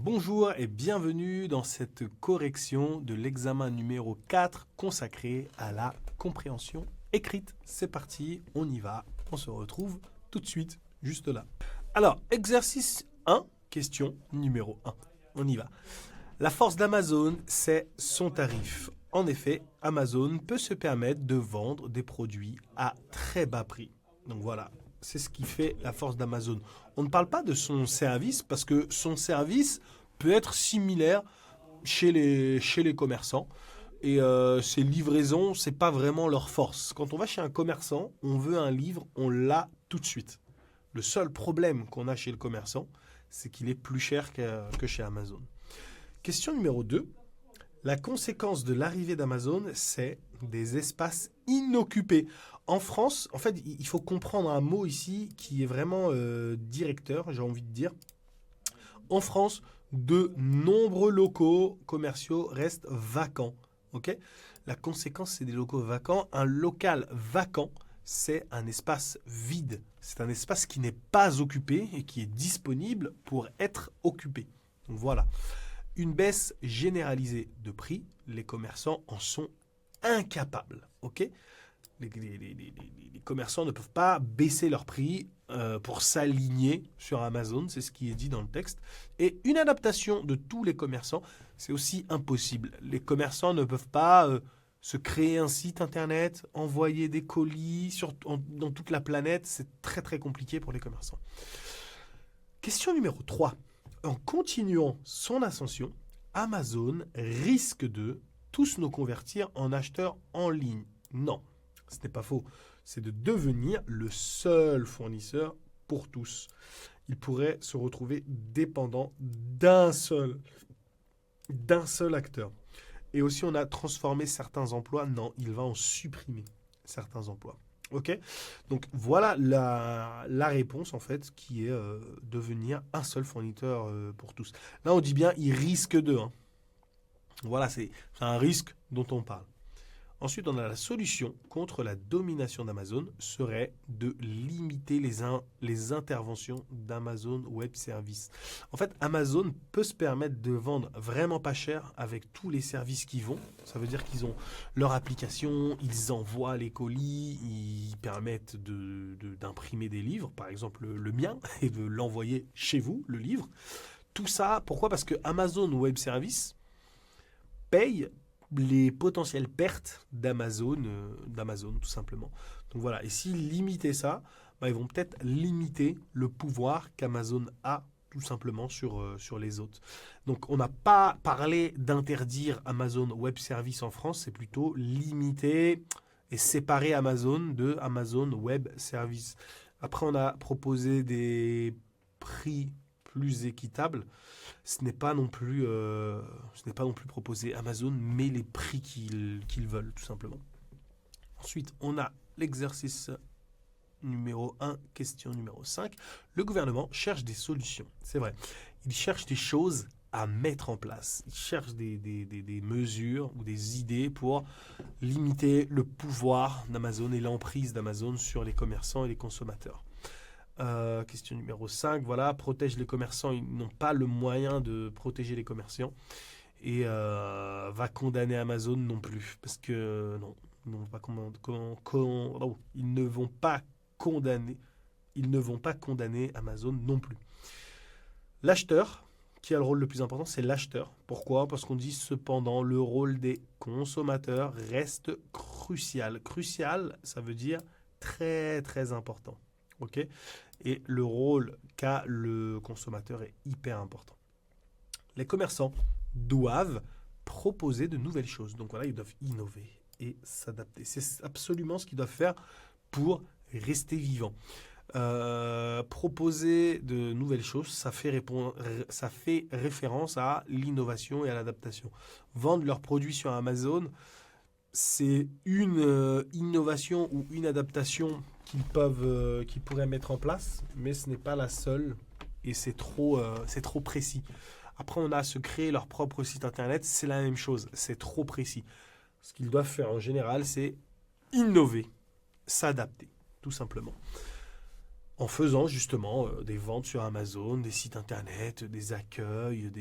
Bonjour et bienvenue dans cette correction de l'examen numéro 4 consacré à la compréhension écrite. C'est parti, on y va, on se retrouve tout de suite, juste là. Alors, exercice 1, question numéro 1. On y va. La force d'Amazon, c'est son tarif. En effet, Amazon peut se permettre de vendre des produits à très bas prix. Donc voilà, c'est ce qui fait la force d'Amazon. On ne parle pas de son service parce que son service peut être similaire chez les commerçants. Et ces livraisons, ce n'est pas vraiment leur force. Quand on va chez un commerçant, on veut un livre, on l'a tout de suite. Le seul problème qu'on a chez le commerçant, c'est qu'il est plus cher que chez Amazon. Question numéro 2. La conséquence de l'arrivée d'Amazon, c'est des espaces inoccupés. En France, en fait, il faut comprendre un mot ici qui est vraiment directeur, j'ai envie de dire. En France, de nombreux locaux commerciaux restent vacants. Okay ? La conséquence, c'est des locaux vacants. Un local vacant, c'est un espace vide. C'est un espace qui n'est pas occupé et qui est disponible pour être occupé. Donc voilà. Une baisse généralisée de prix, les commerçants en sont incapables. Okay ? Les commerçants ne peuvent pas baisser leur prix pour s'aligner sur Amazon, c'est ce qui est dit dans le texte. Et une adaptation de tous les commerçants, c'est aussi impossible. Les commerçants ne peuvent pas se créer un site internet, envoyer des colis dans toute la planète. C'est très très compliqué pour les commerçants. Question numéro 3. En continuant son ascension, Amazon risque de tous nous convertir en acheteurs en ligne. Non, ce n'est pas faux. C'est de devenir le seul fournisseur pour tous. Il pourrait se retrouver dépendant d'un seul acteur. Et aussi, on a transformé certains emplois. Non, il va en supprimer certains emplois. Ok ? Donc voilà la réponse en fait qui est devenir un seul fournisseur pour tous. Là on dit bien il risque de. Voilà, c'est un risque dont on parle. Ensuite on a la solution contre la domination d'Amazon serait de limiter les interventions d'Amazon Web Services. En fait Amazon peut se permettre de vendre vraiment pas cher avec tous les services qu'ils vont. Ça veut dire qu'ils ont leur application, ils envoient les colis, ils permettent d'imprimer des livres, par exemple le mien, et de l'envoyer chez vous, le livre. Tout ça, pourquoi ? Parce que Amazon Web Services paye les potentielles pertes d'Amazon tout simplement. Donc voilà, et s'ils limitaient ça, ils vont peut-être limiter le pouvoir qu'Amazon a tout simplement sur les autres. Donc on n'a pas parlé d'interdire Amazon Web Services en France, c'est plutôt limiter et séparer Amazon de Amazon Web Services. Après on a proposé des prix plus équitables. Ce n'est pas non plus proposé. Amazon met les prix qu'ils veulent, tout simplement. Ensuite, on a l'exercice numéro 1, question numéro 5. Le gouvernement cherche des solutions. C'est vrai. Il cherche des choses à mettre en place. Il cherche des mesures ou des idées pour limiter le pouvoir d'Amazon et l'emprise d'Amazon sur les commerçants et les consommateurs. Question numéro 5, voilà, protège les commerçants, ils n'ont pas le moyen de protéger les commerçants et va condamner Amazon non plus, parce que non, ils ne vont pas condamner Amazon non plus. L'acheteur, qui a le rôle le plus important, c'est l'acheteur. Pourquoi ? Parce qu'on dit cependant le rôle des consommateurs reste crucial. Crucial, ça veut dire très très important. Okay ? Et le rôle qu'a le consommateur est hyper important. Les commerçants doivent proposer de nouvelles choses. Donc voilà, ils doivent innover et s'adapter. C'est absolument ce qu'ils doivent faire pour rester vivants. Proposer de nouvelles choses, ça fait référence à l'innovation et à l'adaptation. Vendre leurs produits sur Amazon, c'est une innovation ou une adaptation qu'ils pourraient mettre en place, mais ce n'est pas la seule et c'est trop précis. Après, on a à se créer leur propre site internet, c'est la même chose, c'est trop précis. Ce qu'ils doivent faire en général, c'est innover, s'adapter, tout simplement. en faisant justement des ventes sur Amazon, des sites internet, des accueils,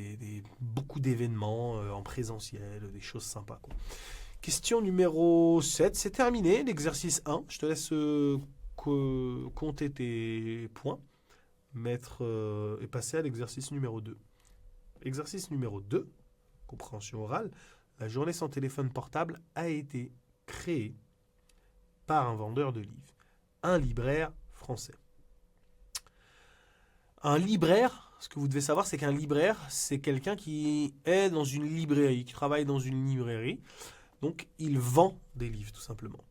beaucoup d'événements en présentiel, des choses sympas, quoi. Question numéro 7, c'est terminé, l'exercice 1. Je te laisse compter tes points, et passer à l'exercice numéro 2. Exercice numéro 2, compréhension orale. La journée sans téléphone portable a été créée par un vendeur de livres, un libraire français. Un libraire, ce que vous devez savoir, c'est qu'un libraire, c'est quelqu'un qui est dans une librairie, qui travaille dans une librairie. Donc, il vend des livres, tout simplement.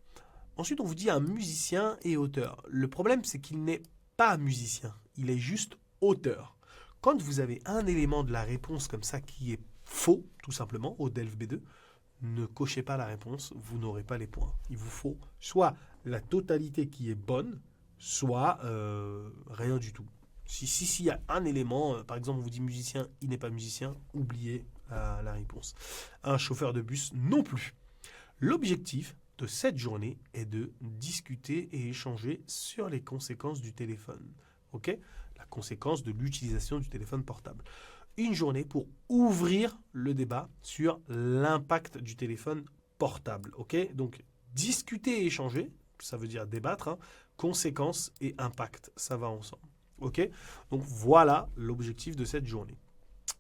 Ensuite, on vous dit un musicien et auteur. Le problème, c'est qu'il n'est pas musicien, il est juste auteur. Quand vous avez un élément de la réponse comme ça qui est faux, tout simplement, au DELF B2, ne cochez pas la réponse, vous n'aurez pas les points. Il vous faut soit la totalité qui est bonne, soit rien du tout. S'il y a un élément, par exemple, on vous dit musicien, il n'est pas musicien, oubliez la réponse. Un chauffeur de bus non plus. L'objectif de cette journée est de discuter et échanger sur les conséquences du téléphone. Ok ? La conséquence de l'utilisation du téléphone portable. Une journée pour ouvrir le débat sur l'impact du téléphone portable. Ok ? Donc, discuter et échanger, ça veut dire débattre, hein, conséquences et impact, ça va ensemble. Ok ? Donc, voilà l'objectif de cette journée.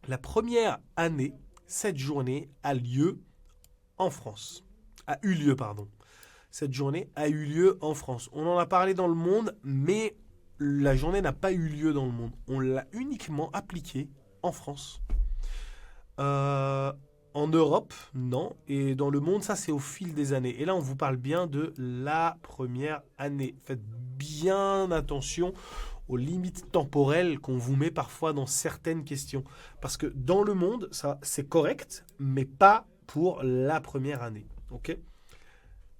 La première année, cette journée a eu lieu en France. Cette journée a eu lieu en France. On en a parlé dans le monde, mais la journée n'a pas eu lieu dans le monde. On l'a uniquement appliquée en France. En Europe, non. Et dans le monde, ça, c'est au fil des années. Et là, on vous parle bien de la première année. Faites bien attention aux limites temporelles qu'on vous met parfois dans certaines questions. Parce que dans le monde, ça, c'est correct, mais pas pour la première année. Ok ?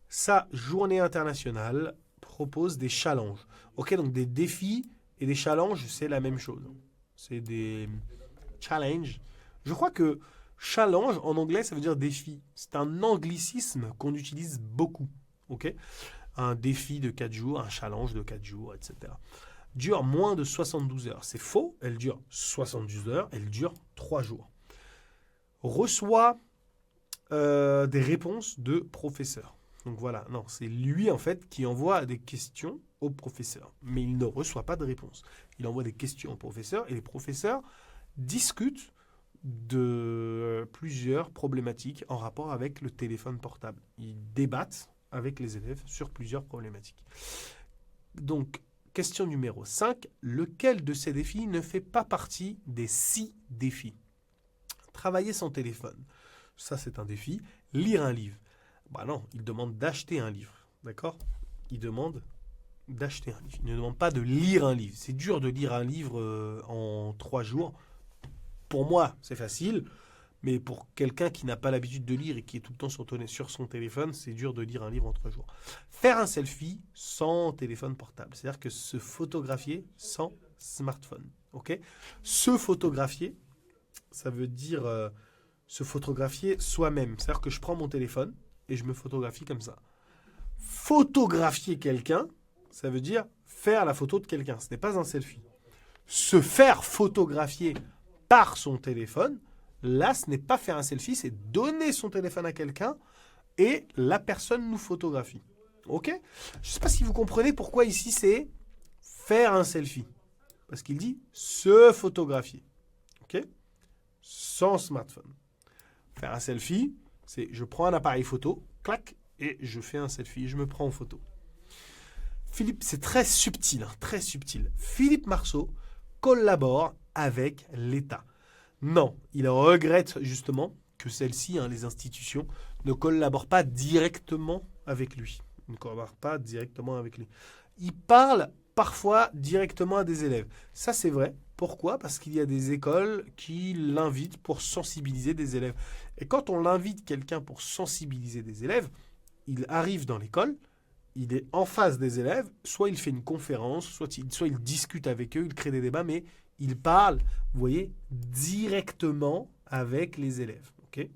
Sa journée internationale propose des challenges. Ok, donc des défis et des challenges, c'est la même chose. C'est des challenges. Je crois que challenge en anglais, ça veut dire défi. C'est un anglicisme qu'on utilise beaucoup. Ok, un défi de 4 jours, un challenge de 4 jours, etc. Dure moins de 72 heures. C'est faux, elle dure 72 heures, elle dure 3 jours. Reçoit des réponses de professeurs. Donc voilà, non, c'est lui en fait qui envoie des questions au professeur. Mais il ne reçoit pas de réponse. Il envoie des questions au professeur et les professeurs discutent de plusieurs problématiques en rapport avec le téléphone portable. Ils débattent avec les élèves sur plusieurs problématiques. Donc, question numéro 5. Lequel de ces défis ne fait pas partie des 6 défis ? Travailler sans téléphone. Ça, c'est un défi. Lire un livre. Bah non, il demande d'acheter un livre. D'accord ? Il demande d'acheter un livre. Il ne demande pas de lire un livre. C'est dur de lire un livre en 3 jours. Pour moi, c'est facile. Mais pour quelqu'un qui n'a pas l'habitude de lire et qui est tout le temps sur son téléphone, c'est dur de lire un livre en 3 jours. Faire un selfie sans téléphone portable. C'est-à-dire que se photographier sans smartphone. Ok ? Se photographier, ça veut dire se photographier soi-même. C'est-à-dire que je prends mon téléphone et je me photographie comme ça. Photographier quelqu'un, ça veut dire faire la photo de quelqu'un. Ce n'est pas un selfie. Se faire photographier par son téléphone, là, ce n'est pas faire un selfie, c'est donner son téléphone à quelqu'un et la personne nous photographie. Ok ? Je ne sais pas si vous comprenez pourquoi ici c'est faire un selfie. Parce qu'il dit se photographier. Ok ? Sans smartphone. Faire un selfie, c'est je prends un appareil photo, clac, et je fais un selfie, je me prends en photo. Philippe, c'est très subtil, hein, très subtil. Philippe Marceau collabore avec l'État. Non, il regrette justement que celles-ci, hein, les institutions, ne collaborent pas directement avec lui. Ils ne collaborent pas directement avec lui. Il parle parfois directement à des élèves. Ça, c'est vrai. Pourquoi ? Parce qu'il y a des écoles qui l'invitent pour sensibiliser des élèves. Et quand on l'invite quelqu'un pour sensibiliser des élèves, il arrive dans l'école, il est en face des élèves, soit il fait une conférence, soit il discute avec eux, il crée des débats, mais il parle, vous voyez, directement avec les élèves. Okay ?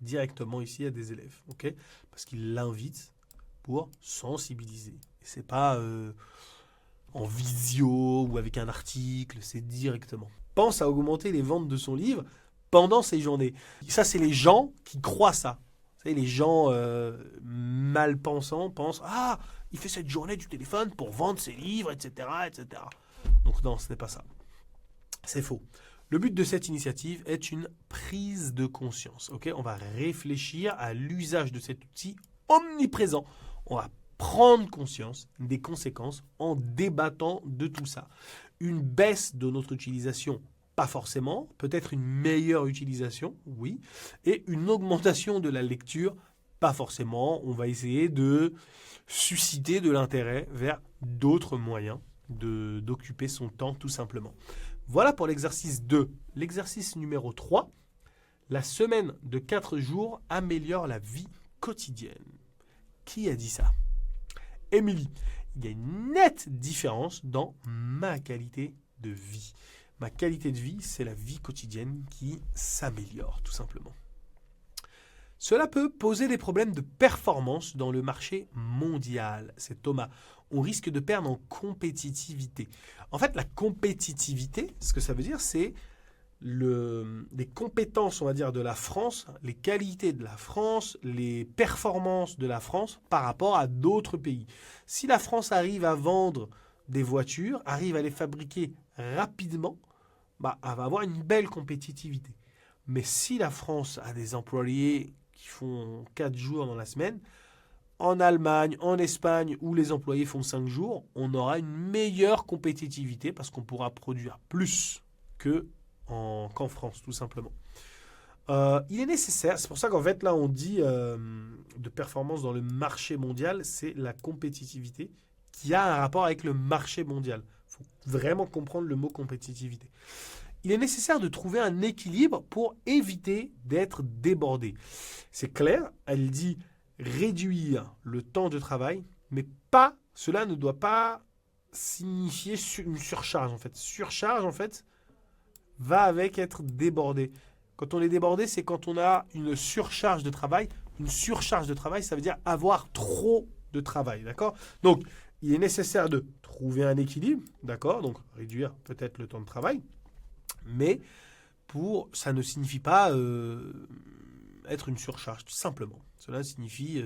Directement ici à des élèves. Okay ? Parce qu'il l'invite pour sensibiliser. Et c'est pas en visio ou avec un article, c'est directement. Pense à augmenter les ventes de son livre pendant ces journées. Ça, c'est les gens qui croient ça. Vous savez, les gens mal pensants pensent « Ah, il fait cette journée du téléphone pour vendre ses livres, etc. etc. » Donc non, ce n'est pas ça. C'est faux. Le but de cette initiative est une prise de conscience. Okay, on va réfléchir à l'usage de cet outil omniprésent. On va prendre conscience des conséquences en débattant de tout ça. Une baisse de notre utilisation, pas forcément. Peut-être une meilleure utilisation, oui. Et une augmentation de la lecture, pas forcément. On va essayer de susciter de l'intérêt vers d'autres moyens d'occuper son temps tout simplement. Voilà pour l'exercice 2. L'exercice numéro 3. La semaine de 4 jours améliore la vie quotidienne. Qui a dit ça? Émilie. Il y a une nette différence dans ma qualité de vie. Ma qualité de vie, c'est la vie quotidienne qui s'améliore tout simplement. Cela peut poser des problèmes de performance dans le marché mondial. C'est Thomas. On risque de perdre en compétitivité. En fait, la compétitivité, ce que ça veut dire, c'est les compétences, on va dire, de la France, les qualités de la France, les performances de la France par rapport à d'autres pays. Si la France arrive à vendre des voitures, arrive à les fabriquer rapidement, elle va avoir une belle compétitivité. Mais si la France a des employés qui font 4 jours dans la semaine, en Allemagne, en Espagne, où les employés font 5 jours, on aura une meilleure compétitivité parce qu'on pourra produire plus qu'en France, tout simplement. Il est nécessaire, c'est pour ça qu'en fait, là, on dit de performance dans le marché mondial, c'est la compétitivité qui a un rapport avec le marché mondial. Il faut vraiment comprendre le mot compétitivité. Il est nécessaire de trouver un équilibre pour éviter d'être débordé. C'est clair, elle dit réduire le temps de travail, mais cela ne doit pas signifier une surcharge. En fait, surcharge, en fait, va avec être débordé. Quand on est débordé, c'est quand on a une surcharge de travail. Une surcharge de travail, ça veut dire avoir trop de travail, d'accord? Donc, il est nécessaire de trouver un équilibre, d'accord? Donc, réduire peut-être le temps de travail. Mais ça ne signifie pas être une surcharge, tout simplement. Cela signifie,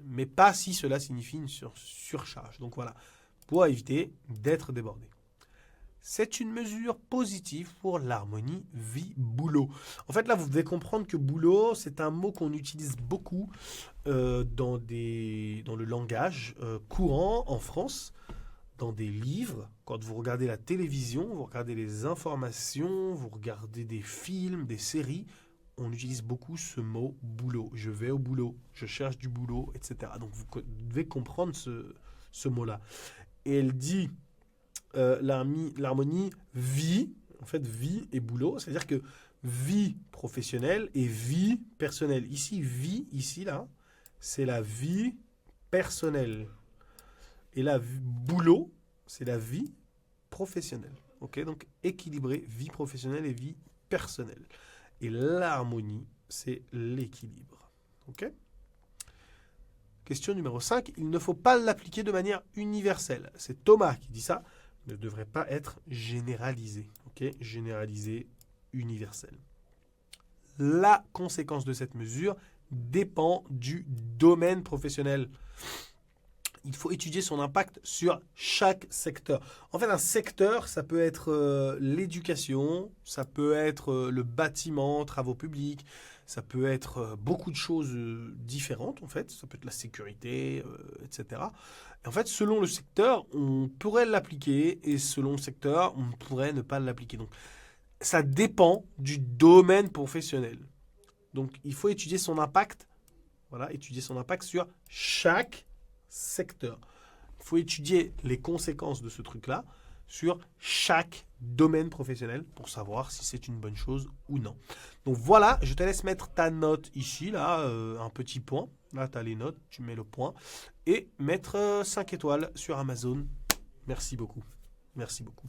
mais pas si cela signifie une surcharge. Donc voilà, pour éviter d'être débordé. C'est une mesure positive pour l'harmonie vie-boulot. En fait, là, vous devez comprendre que boulot, c'est un mot qu'on utilise beaucoup dans le langage courant en France. Dans des livres, quand vous regardez la télévision, vous regardez les informations, vous regardez des films, des séries, on utilise beaucoup ce mot boulot. Je vais au boulot, je cherche du boulot, etc. Donc vous devez comprendre ce mot-là. Et elle dit l'harmonie vie, en fait vie et boulot, c'est-à-dire que vie professionnelle et vie personnelle. Ici, vie, là, c'est la vie personnelle. Et là, boulot, c'est la vie professionnelle. Okay, donc, équilibrer vie professionnelle et vie personnelle. Et l'harmonie, c'est l'équilibre. Okay? Question numéro 5. Il ne faut pas l'appliquer de manière universelle. C'est Thomas qui dit ça. Il ne devrait pas être généralisé. Okay? Généralisé, universel. La conséquence de cette mesure dépend du domaine professionnel. Il faut étudier son impact sur chaque secteur. En fait, un secteur, ça peut être l'éducation, ça peut être le bâtiment, travaux publics, ça peut être beaucoup de choses différentes, en fait. Ça peut être la sécurité, etc. Et en fait, selon le secteur, on pourrait l'appliquer et selon le secteur, on pourrait ne pas l'appliquer. Donc, ça dépend du domaine professionnel. Donc, il faut étudier son impact, étudier son impact sur chaque secteur. Il faut étudier les conséquences de ce truc-là sur chaque domaine professionnel pour savoir si c'est une bonne chose ou non. Donc voilà, je te laisse mettre ta note ici, là, un petit point. Là, tu as les notes, tu mets le point. Et mettre 5 étoiles sur Amazon. Merci beaucoup. Merci beaucoup.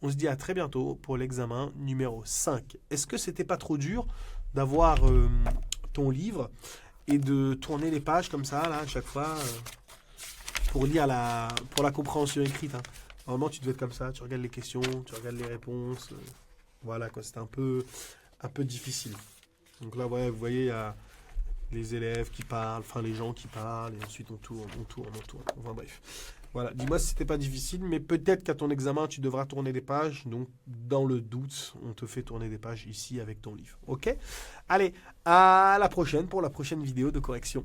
On se dit à très bientôt pour l'examen numéro 5. Est-ce que c'était pas trop dur d'avoir ton livre et de tourner les pages comme ça, là, à chaque fois pour lire pour la compréhension écrite, hein. Normalement, tu devais être comme ça. Tu regardes les questions, tu regardes les réponses. Voilà, quoi. C'était un peu difficile. Donc là, ouais, vous voyez, il y a les élèves qui parlent, enfin les gens qui parlent, et ensuite on tourne. Enfin bref. Voilà, dis-moi si c'était pas difficile, mais peut-être qu'à ton examen, tu devras tourner des pages. Donc, dans le doute, on te fait tourner des pages ici avec ton livre. Ok? Allez, à la prochaine pour la prochaine vidéo de correction.